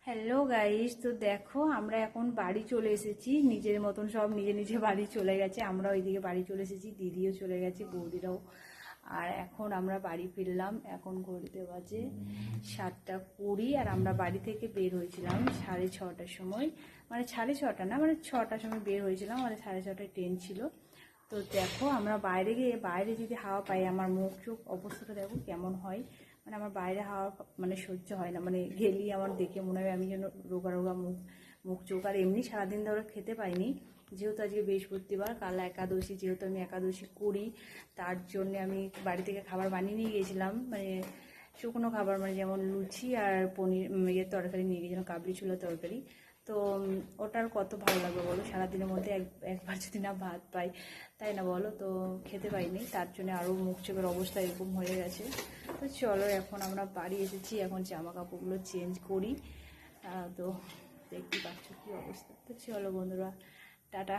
Hello guys, তো দেখো আমরা এখন বাড়ি চলে এসেছি। নিজের মতন সব নিজে নিজে বাড়ি চলে গেছে। আমরা ওইদিকে বাড়ি চলে এসেছি, দিদিও চলে গেছে, বৌদিরাও। আর এখন আমরা বাড়ি ফিরলাম। এখন ঘড়িতে বাজে 7:20 আর আমরা বাড়ি থেকে বের হয়েছিলাম 6:30টার সময়। মানে 6:30 না, মানে 6টার সময় বের হয়েছিলাম, মানে 6:30টায় ট্রেন ছিল। তো দেখো আমরা বাইরে গিয়ে বাইরে যদি হাওয়া পাই, আমার মুখ চোখ অবস্থাটা দেখো কেমন হয়। মানে আমার বাইরে হাওয়া মানে সহ্য হয় না, মানে গেলেই আমার দেখে মনে হয় আমি যেন রোগা রোগা মুখ মুখ চোখ। আর এমনি সারাদিন ধরে খেতে পাইনি, যেহেতু আজকে বৃহস্পতিবার, কাল একাদশী, যেহেতু আমি একাদশী করি, তার জন্যে আমি বাড়ি থেকে খাবার বানিয়ে নিয়ে গেছিলাম। মানে শুকনো খাবার, মানে যেমন লুচি আর পনির ইয়ের তরকারি নিয়ে গেছিলাম, কাবলি ছোলার তরকারি। তো ওটার কত ভালো লাগবে বলো, সারাদিনের মধ্যে একবার যদি না ভাত পাই, তাই না বলো? তো খেতে পাইনি, তার জন্য আরও মুখ চোখের অবস্থা এরকম হয়ে গেছে। তো চলো, এখন আমরা বাড়ি এসেছি, এখন জামা কাপড়গুলো চেঞ্জ করি। তো দেখতে পাচ্ছ কী অবস্থা। তো চলো বন্ধুরা, টাটা।